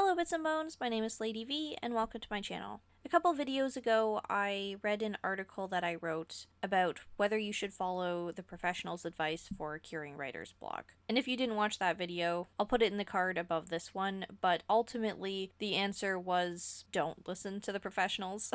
Hello Bits and Bones, my name is Lady V, and welcome to my channel. A couple videos ago, I read an article that I wrote about whether you should follow the professional's advice for curing writer's block. And if you didn't watch that video, I'll put it in the card above this one, but ultimately the answer was don't listen to the professionals.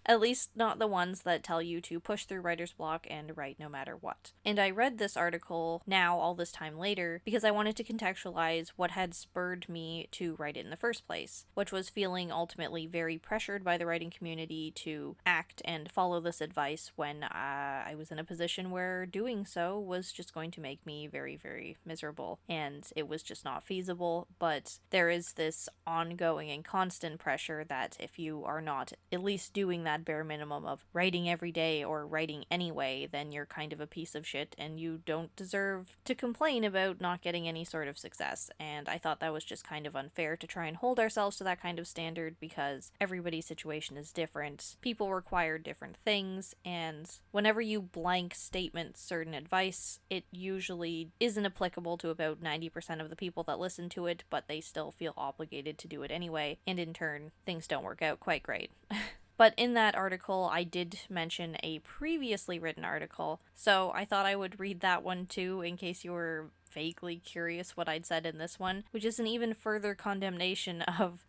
At least not the ones that tell you to push through writer's block and write no matter what. And I read this article now, all this time later, because I wanted to contextualize what had spurred me to write it in the first place, which was feeling ultimately very pressured by the writing community to act and follow this advice when I was in a position where doing so was just going to make me very, very miserable, and it was just not feasible. But there is this ongoing and constant pressure that if you are not at least doing that bare minimum of writing every day or writing anyway, then you're kind of a piece of shit and you don't deserve to complain about not getting any sort of success. And I thought that was just kind of unfair to try and hold ourselves to that kind of standard because everybody's situation is different. People require different things, and whenever you blank statement certain advice, it usually isn't applicable to about 90% of the people that listen to it, but they still feel obligated to do it anyway, and in turn, things don't work out quite great. But in that article, I did mention a previously written article, so I thought I would read that one too in case you were vaguely curious what I'd said in this one, which is an even further condemnation of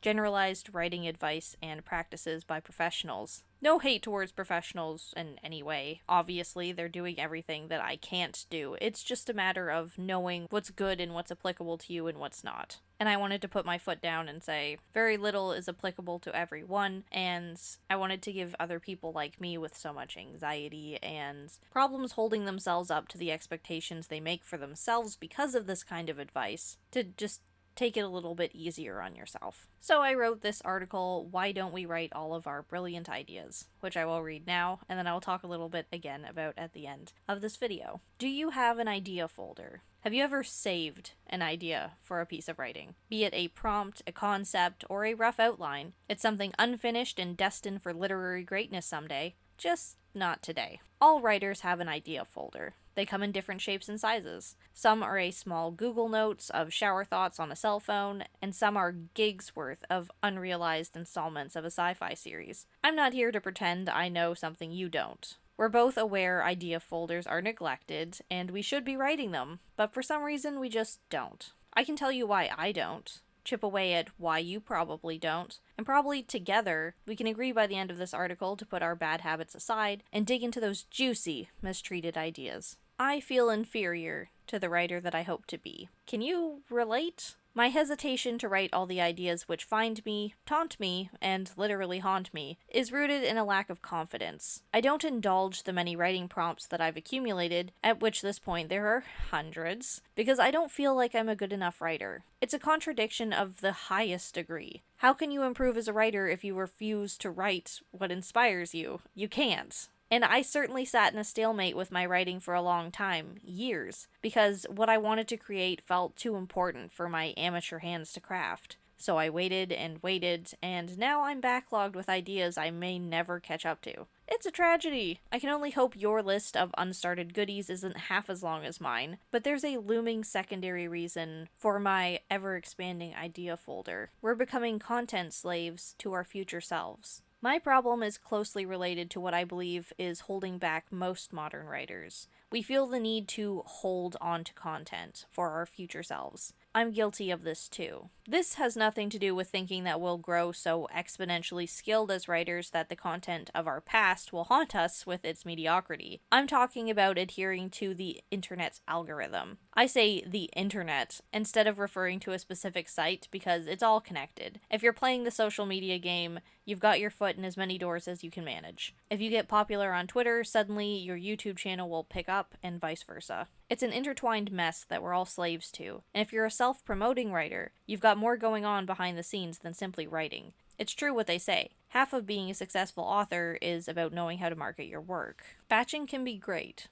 generalized writing advice and practices by professionals. No hate towards professionals in any way. Obviously, they're doing everything that I can't do. It's just a matter of knowing what's good and what's applicable to you and what's not. And I wanted to put my foot down and say very little is applicable to everyone, and I wanted to give other people like me with so much anxiety and problems holding themselves up to the expectations they make for themselves because of this kind of advice to just take it a little bit easier on yourself. So I wrote this article, Why Don't We Write All of Our Brilliant Ideas?, which I will read now, and then I will talk a little bit again about at the end of this video. Do you have an idea folder? Have you ever saved an idea for a piece of writing? Be it a prompt, a concept, or a rough outline. It's something unfinished and destined for literary greatness someday. Just not today. All writers have an idea folder. They come in different shapes and sizes. Some are a small Google Notes of shower thoughts on a cell phone, and some are gigs worth of unrealized installments of a sci-fi series. I'm not here to pretend I know something you don't. We're both aware idea folders are neglected, and we should be writing them, but for some reason we just don't. I can tell you why I don't, chip away at why you probably don't, and probably together we can agree by the end of this article to put our bad habits aside and dig into those juicy, mistreated ideas. I feel inferior to the writer that I hope to be. Can you relate? My hesitation to write all the ideas which find me, taunt me, and literally haunt me is rooted in a lack of confidence. I don't indulge the many writing prompts that I've accumulated, at which this point there are hundreds, because I don't feel like I'm a good enough writer. It's a contradiction of the highest degree. How can you improve as a writer if you refuse to write what inspires you? You can't. And I certainly sat in a stalemate with my writing for a long time, years, because what I wanted to create felt too important for my amateur hands to craft. So I waited, and now I'm backlogged with ideas I may never catch up to. It's a tragedy. I can only hope your list of unstarted goodies isn't half as long as mine, but there's a looming secondary reason for my ever-expanding idea folder. We're becoming content slaves to our future selves. My problem is closely related to what I believe is holding back most modern writers. We feel the need to hold on to content for our future selves. I'm guilty of this too. This has nothing to do with thinking that we'll grow so exponentially skilled as writers that the content of our past will haunt us with its mediocrity. I'm talking about adhering to the internet's algorithm. I say the internet instead of referring to a specific site because it's all connected. If you're playing the social media game, you've got your foot in as many doors as you can manage. If you get popular on Twitter, suddenly your YouTube channel will pick up, and vice versa. It's an intertwined mess that we're all slaves to, and if you're a self-promoting writer, you've got more going on behind the scenes than simply writing. It's true what they say. Half of being a successful author is about knowing how to market your work. Batching can be great.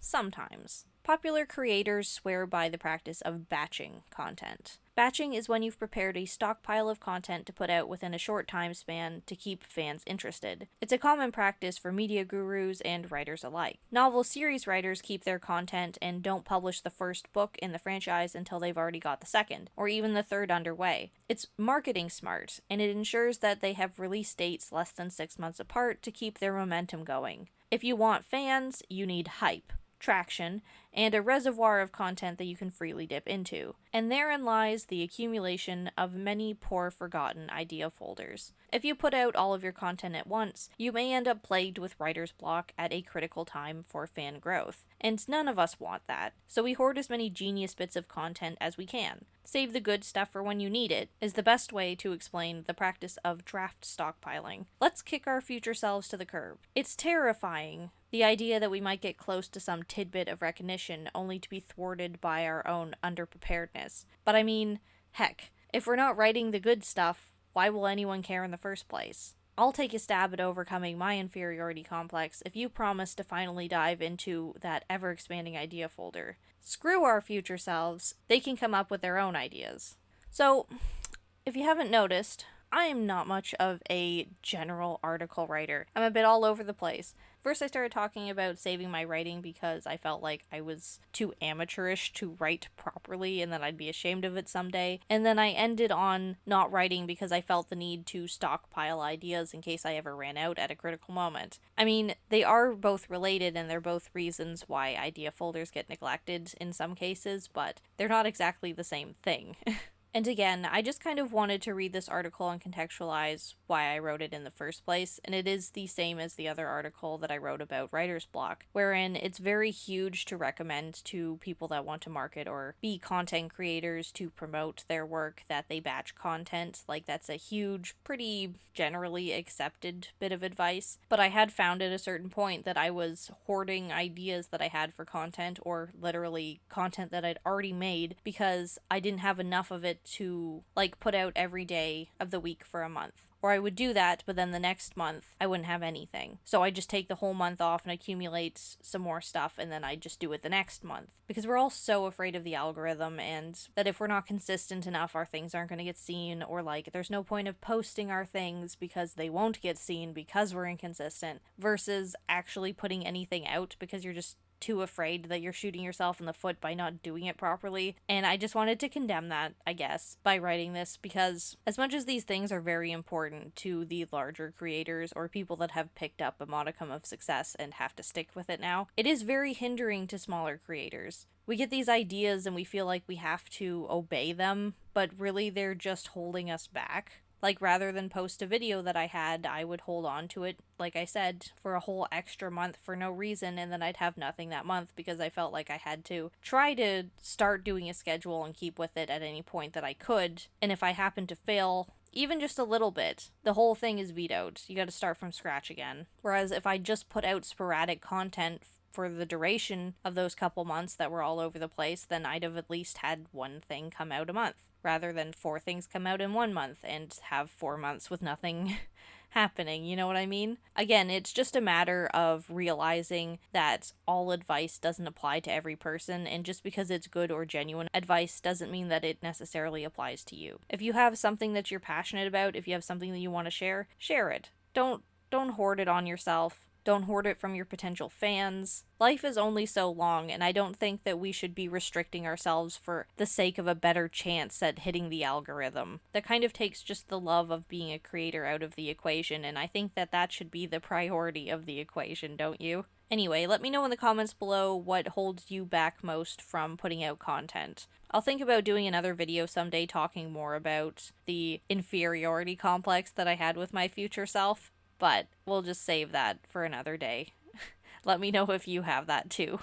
Sometimes. Popular creators swear by the practice of batching content. Batching is when you've prepared a stockpile of content to put out within a short time span to keep fans interested. It's a common practice for media gurus and writers alike. Novel series writers keep their content and don't publish the first book in the franchise until they've already got the second, or even the third underway. It's marketing smart, and it ensures that they have release dates less than 6 months apart to keep their momentum going. If you want fans, you need hype, traction, and a reservoir of content that you can freely dip into. And therein lies the accumulation of many poor forgotten idea folders. If you put out all of your content at once, you may end up plagued with writer's block at a critical time for fan growth. And none of us want that, so we hoard as many genius bits of content as we can. Save the good stuff for when you need it is the best way to explain the practice of draft stockpiling. Let's kick our future selves to the curb. It's terrifying, the idea that we might get close to some tidbit of recognition only to be thwarted by our own underpreparedness. But I mean, heck, if we're not writing the good stuff, why will anyone care in the first place? I'll take a stab at overcoming my inferiority complex if you promise to finally dive into that ever-expanding idea folder. Screw our future selves, they can come up with their own ideas. So, if you haven't noticed, I am not much of a general article writer. I'm a bit all over the place. First, I started talking about saving my writing because I felt like I was too amateurish to write properly and that I'd be ashamed of it someday. And then I ended on not writing because I felt the need to stockpile ideas in case I ever ran out at a critical moment. I mean, they are both related and they're both reasons why idea folders get neglected in some cases, but they're not exactly the same thing. And again, I just kind of wanted to read this article and contextualize why I wrote it in the first place, and it is the same as the other article that I wrote about writer's block, wherein it's very huge to recommend to people that want to market or be content creators to promote their work that they batch content. Like, that's a huge, pretty generally accepted bit of advice, but I had found at a certain point that I was hoarding ideas that I had for content, or literally content that I'd already made, because I didn't have enough of it to put out every day of the week for a month. Or I would do that, but then the next month I wouldn't have anything. So I just take the whole month off and accumulate some more stuff, and then I just do it the next month. Because we're all so afraid of the algorithm, and that if we're not consistent enough, our things aren't going to get seen, or there's no point of posting our things because they won't get seen because we're inconsistent, versus actually putting anything out because you're just too afraid that you're shooting yourself in the foot by not doing it properly. And I just wanted to condemn that, I guess, by writing this, because as much as these things are very important to the larger creators or people that have picked up a modicum of success and have to stick with it now, it is very hindering to smaller creators. We get these ideas and we feel like we have to obey them, but really they're just holding us back. Rather than post a video that I had, I would hold on to it, like I said, for a whole extra month for no reason, and then I'd have nothing that month because I felt like I had to try to start doing a schedule and keep with it at any point that I could. And if I happen to fail, even just a little bit, the whole thing is vetoed. You gotta start from scratch again. Whereas if I just put out sporadic content for the duration of those couple months that were all over the place, then I'd have at least had one thing come out a month, rather than 4 things come out in 1 month and have 4 months with nothing happening, you know what I mean? Again, it's just a matter of realizing that all advice doesn't apply to every person, and just because it's good or genuine advice doesn't mean that it necessarily applies to you. If you have something that you're passionate about, if you have something that you want to share it. Don't hoard it on yourself. Don't hoard it from your potential fans. Life is only so long, and I don't think that we should be restricting ourselves for the sake of a better chance at hitting the algorithm. That kind of takes just the love of being a creator out of the equation, and I think that that should be the priority of the equation, don't you? Anyway, let me know in the comments below what holds you back most from putting out content. I'll think about doing another video someday talking more about the inferiority complex that I had with my future self, but we'll just save that for another day. Let me know if you have that too.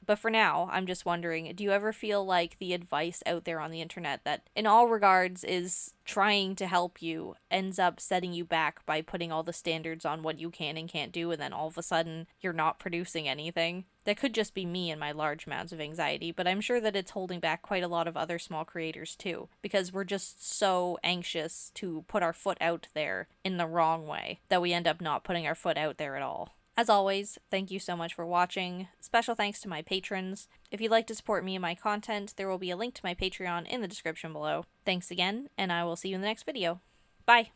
But for now, I'm just wondering, do you ever feel like the advice out there on the internet that in all regards is trying to help you ends up setting you back by putting all the standards on what you can and can't do, and then all of a sudden you're not producing anything? That could just be me and my large amounts of anxiety, but I'm sure that it's holding back quite a lot of other small creators too, because we're just so anxious to put our foot out there in the wrong way that we end up not putting our foot out there at all. As always, thank you so much for watching. Special thanks to my patrons. If you'd like to support me and my content, there will be a link to my Patreon in the description below. Thanks again, and I will see you in the next video. Bye!